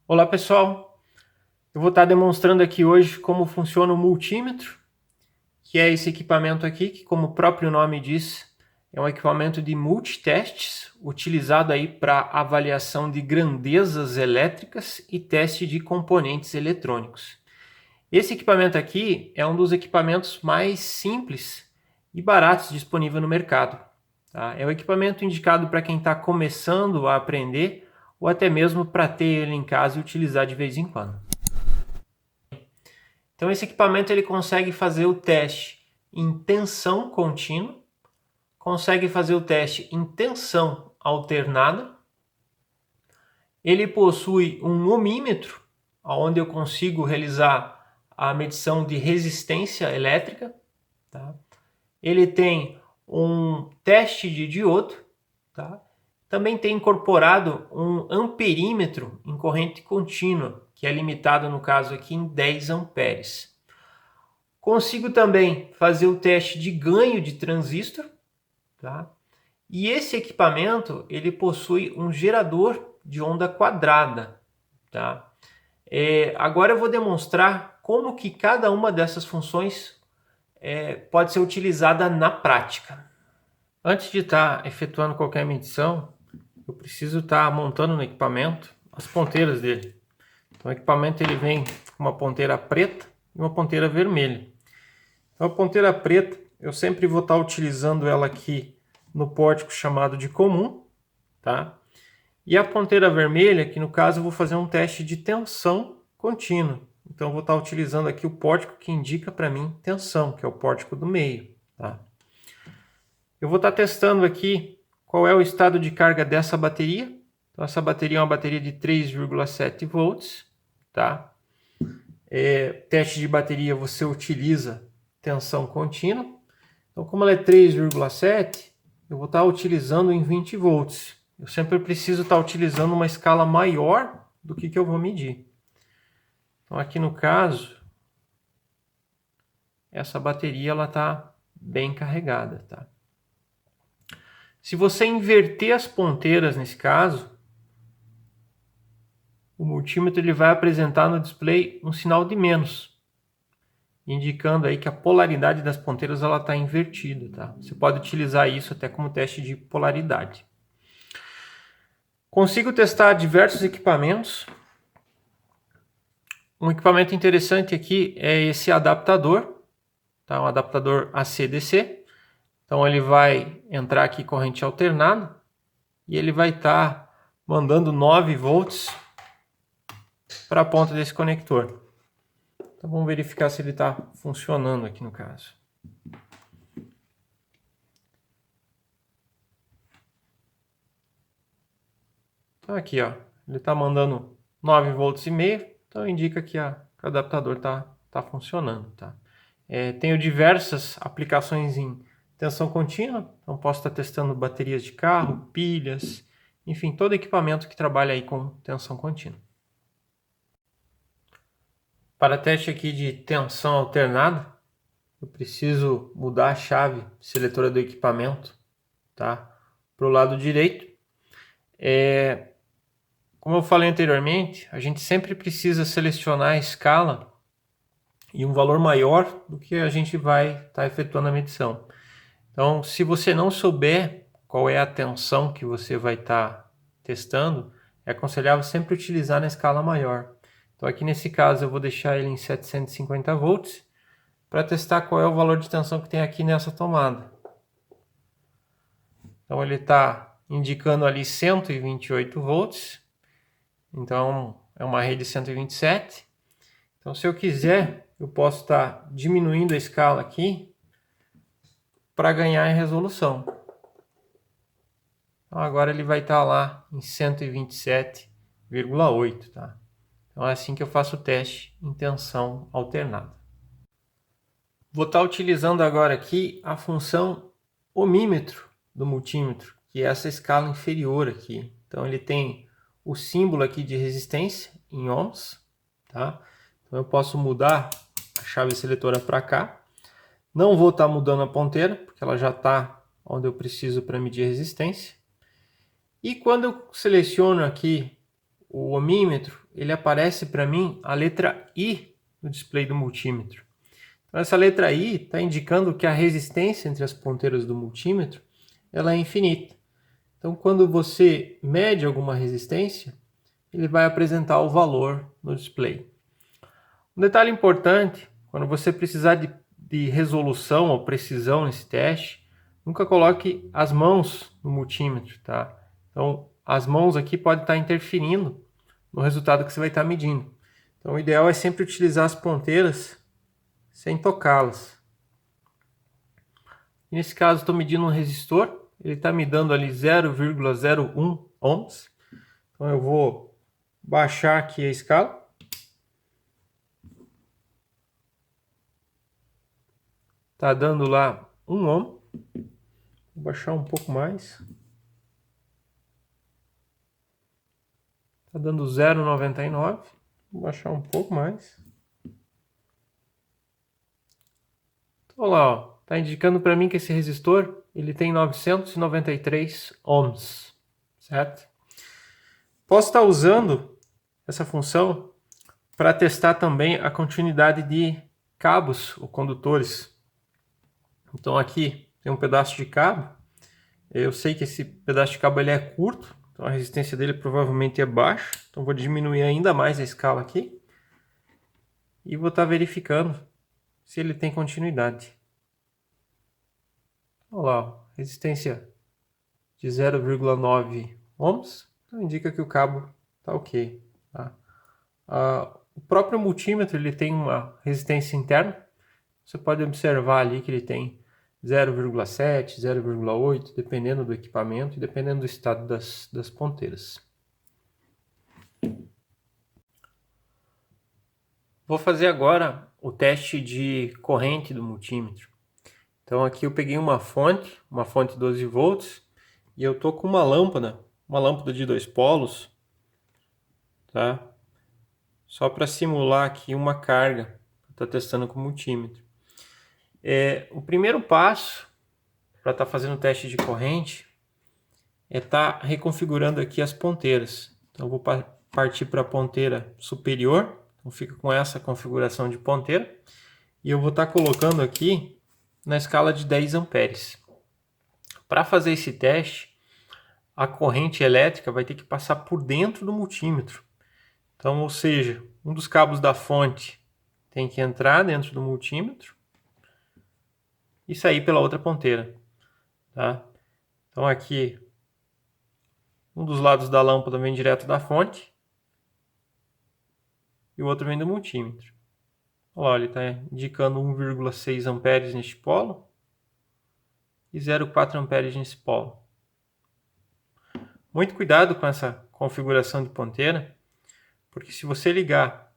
Olá pessoal, eu vou estar demonstrando aqui hoje como funciona o multímetro, que é esse equipamento aqui, que como o próprio nome diz, é um equipamento de multitestes, utilizado aí para avaliação de grandezas elétricas e teste de componentes eletrônicos. Esse equipamento aqui é um dos equipamentos mais simples e baratos disponível no mercado. Tá? É um equipamento indicado para quem está começando a aprender ou até mesmo para ter ele em casa e utilizar de vez em quando. Então esse equipamento ele consegue fazer o teste em tensão contínua, consegue fazer o teste em tensão alternada, ele possui um ohmímetro, onde eu consigo realizar a medição de resistência elétrica, tá? Ele tem um teste de diodo, tá? Também tem incorporado um amperímetro em corrente contínua, que é limitado no caso aqui em 10 amperes. Consigo também fazer o teste de ganho de transistor, tá? E esse equipamento ele possui um gerador de onda quadrada, tá? Agora eu vou demonstrar como que cada uma dessas funções pode ser utilizada na prática. Antes de estar efetuando qualquer medição, eu preciso estar montando no equipamento as ponteiras dele. Então o equipamento ele vem com uma ponteira preta e uma ponteira vermelha. Então, a ponteira preta, eu sempre vou estar utilizando ela aqui no pórtico chamado de comum, tá? E a ponteira vermelha, que no caso eu vou fazer um teste de tensão contínua. Então, eu vou estar utilizando aqui o pórtico que indica para mim tensão, que é o pórtico do meio, tá? Eu vou estar testando aqui qual é o estado de carga dessa bateria. Então, essa bateria é uma bateria de 3,7 volts, tá? Teste de bateria você utiliza tensão contínua. Então, como ela é 3,7, eu vou estar utilizando em 20 volts. Eu sempre preciso estar utilizando uma escala maior do que eu vou medir. Então, aqui no caso, essa bateria ela está bem carregada, tá? Se você inverter as ponteiras nesse caso, o multímetro ele vai apresentar no display um sinal de menos, indicando aí que a polaridade das ponteiras ela está invertida, tá? Você pode utilizar isso até como teste de polaridade. Consigo testar diversos equipamentos. Um equipamento interessante aqui é esse adaptador, tá? Um adaptador AC/DC. Então ele vai entrar aqui corrente alternada e ele vai estar mandando 9 volts para a ponta desse conector. Então vamos verificar se ele está funcionando aqui no caso. Então aqui, ó, ele está mandando 9 volts e meio, então indica que o adaptador tá funcionando, tá? Tenho diversas aplicações em tensão contínua, então posso estar testando baterias de carro, pilhas, enfim, todo equipamento que trabalha aí com tensão contínua. Para teste aqui de tensão alternada, eu preciso mudar a chave seletora do equipamento, tá? Para o lado direito. Como eu falei anteriormente, a gente sempre precisa selecionar a escala e um valor maior do que a gente vai estar efetuando a medição. Então, se você não souber qual é a tensão que você vai estar testando, é aconselhável sempre utilizar na escala maior. Então, aqui nesse caso, eu vou deixar ele em 750 volts para testar qual é o valor de tensão que tem aqui nessa tomada. Então, ele está indicando ali 128 volts. Então, é uma rede 127. Então, se eu quiser, eu posso estar diminuindo a escala aqui para ganhar em resolução. Então, agora ele vai estar lá em 127,8, tá? Então, é assim que eu faço o teste em tensão alternada. Vou estar utilizando agora aqui a função ohmímetro do multímetro, que é essa escala inferior aqui. Então, ele tem o símbolo aqui de resistência em ohms, tá? Então, eu posso mudar a chave seletora para cá. Não vou estar mudando a ponteira, porque ela já está onde eu preciso para medir a resistência. E quando eu seleciono aqui o ohmímetro, ele aparece para mim a letra I no display do multímetro. Então, essa letra I está indicando que a resistência entre as ponteiras do multímetro ela é infinita. Então, quando você mede alguma resistência, ele vai apresentar o valor no display. Um detalhe importante, quando você precisar de resolução ou precisão nesse teste, nunca coloque as mãos no multímetro, tá? Então, as mãos aqui podem estar interferindo no resultado que você vai estar medindo. Então, o ideal é sempre utilizar as ponteiras sem tocá-las. Nesse caso, estou medindo um resistor, ele está me dando ali 0,01 ohms. Então, eu vou baixar aqui a escala. Está dando lá 1 ohm. Vou baixar um pouco mais. Está dando 0,99. Vou baixar um pouco mais. Olha lá, ó. Está indicando para mim que esse resistor ele tem 993 ohms, certo? Posso estar usando essa função para testar também a continuidade de cabos ou condutores. Então aqui tem um pedaço de cabo. Eu sei que esse pedaço de cabo ele é curto, então a resistência dele provavelmente é baixa. Então vou diminuir ainda mais a escala aqui e vou estar verificando se ele tem continuidade. Olha lá, resistência de 0,9 ohms, então indica que o cabo está ok. Tá? O próprio multímetro ele tem uma resistência interna. Você pode observar ali que ele tem 0,7, 0,8, dependendo do equipamento e dependendo do estado das ponteiras. Vou fazer agora o teste de corrente do multímetro. Então aqui eu peguei uma fonte 12 volts, e eu estou com uma lâmpada de 2 polos, tá? Só para simular aqui uma carga, estou testando com o multímetro. O primeiro passo para estar fazendo o teste de corrente é estar reconfigurando aqui as ponteiras. Então eu vou partir para a ponteira superior, então fica com essa configuração de ponteira, e eu vou estar colocando aqui na escala de 10 amperes. Para fazer esse teste, a corrente elétrica vai ter que passar por dentro do multímetro. Então, ou seja, um dos cabos da fonte tem que entrar dentro do multímetro e sair pela outra ponteira. Tá? Então aqui, um dos lados da lâmpada vem direto da fonte e o outro vem do multímetro. Olha, ele está indicando 1,6 amperes neste polo e 0,4 amperes nesse polo. Muito cuidado com essa configuração de ponteira, porque se você ligar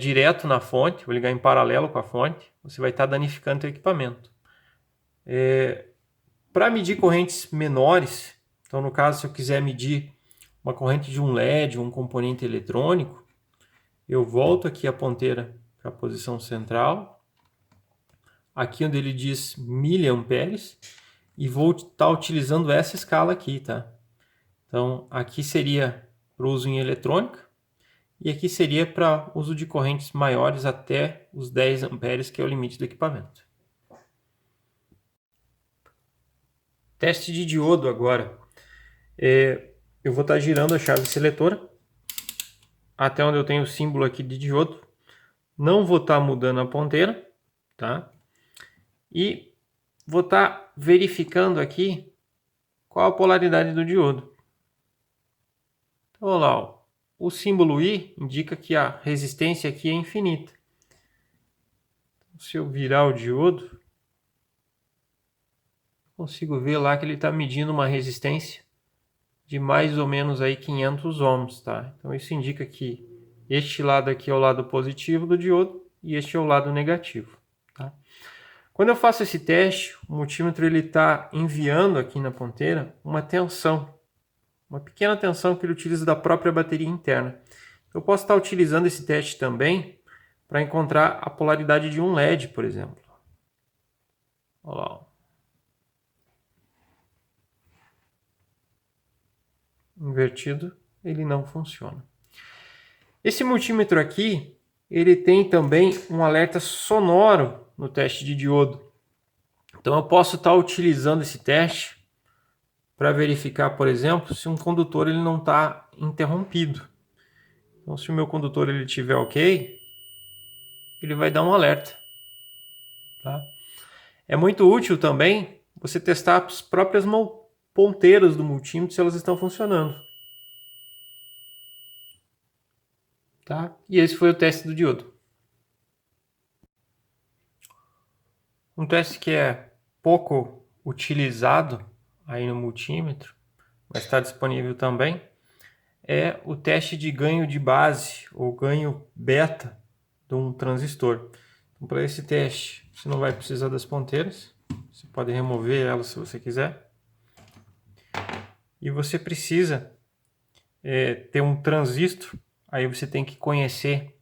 direto na fonte, ou ligar em paralelo com a fonte, você vai estar danificando o equipamento. Para medir correntes menores, então no caso se eu quiser medir uma corrente de um LED, um componente eletrônico, eu volto aqui a ponteira para a posição central, aqui onde ele diz miliamperes, e vou estar utilizando essa escala aqui, tá? Então aqui seria para uso em eletrônica, e aqui seria para uso de correntes maiores até os 10 amperes, que é o limite do equipamento. Teste de diodo agora. Eu vou estar girando a chave seletora até onde eu tenho o símbolo aqui de diodo. Não vou estar mudando a ponteira, tá? E vou estar verificando aqui qual a polaridade do diodo. Então, olha lá, ó. O símbolo I indica que a resistência aqui é infinita. Se eu virar o diodo, consigo ver lá que ele está medindo uma resistência de mais ou menos aí 500 ohms, tá? Então isso indica que este lado aqui é o lado positivo do diodo e este é o lado negativo, tá? Quando eu faço esse teste, o multímetro ele está enviando aqui na ponteira uma tensão, uma pequena tensão que ele utiliza da própria bateria interna. Eu posso estar utilizando esse teste também para encontrar a polaridade de um LED, por exemplo. Olha lá, ó. Invertido ele não funciona. Esse multímetro aqui, ele tem também um alerta sonoro no teste de diodo. Então eu posso estar utilizando esse teste para verificar, por exemplo, se um condutor ele não está interrompido. Então se o meu condutor ele estiver ok, ele vai dar um alerta. Tá? É muito útil também você testar as próprias ponteiras do multímetro se elas estão funcionando. Tá? E esse foi o teste do diodo. Um teste que é pouco utilizado aí no multímetro, mas está disponível também, é o teste de ganho de base ou ganho beta de um transistor. Então, para esse teste, você não vai precisar das ponteiras, você pode remover elas se você quiser. E você precisa ter um transistor, aí você tem que conhecer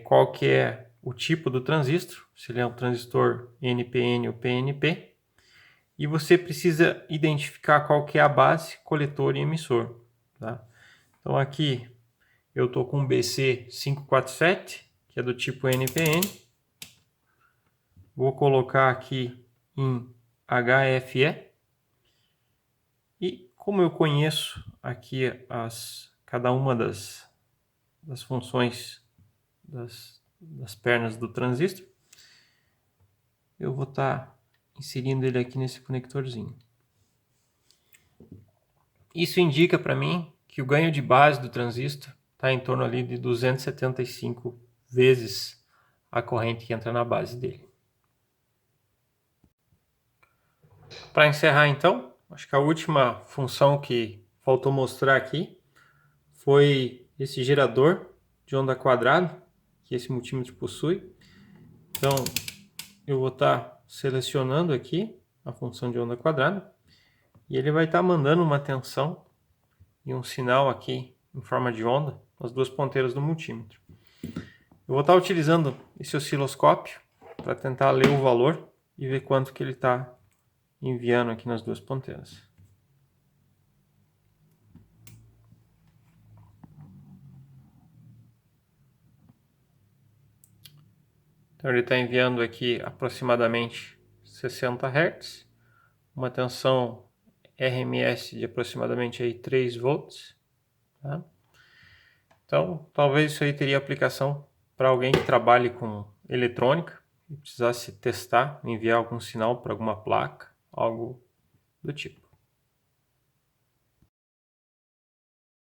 qual que é o tipo do transistor, se ele é um transistor NPN ou PNP, e você precisa identificar qual que é a base, coletor e emissor. Tá? Então aqui eu estou com um BC547, que é do tipo NPN, vou colocar aqui em HFE, e como eu conheço aqui cada uma das funções das pernas do transistor, eu vou estar inserindo ele aqui nesse conectorzinho. Isso indica para mim que o ganho de base do transistor está em torno ali de 275 vezes a corrente que entra na base dele. Para encerrar então, acho que a última função que faltou mostrar aqui foi esse gerador de onda quadrada que esse multímetro possui. Então eu vou estar selecionando aqui a função de onda quadrada e ele vai estar mandando uma tensão e um sinal aqui em forma de onda nas duas ponteiras do multímetro. Eu vou estar utilizando esse osciloscópio para tentar ler o valor e ver quanto que ele está enviando aqui nas duas ponteiras. Então ele está enviando aqui aproximadamente 60 Hz, uma tensão RMS de aproximadamente aí 3 volts. Tá? Então talvez isso aí teria aplicação para alguém que trabalhe com eletrônica e precisasse testar, enviar algum sinal para alguma placa, algo do tipo.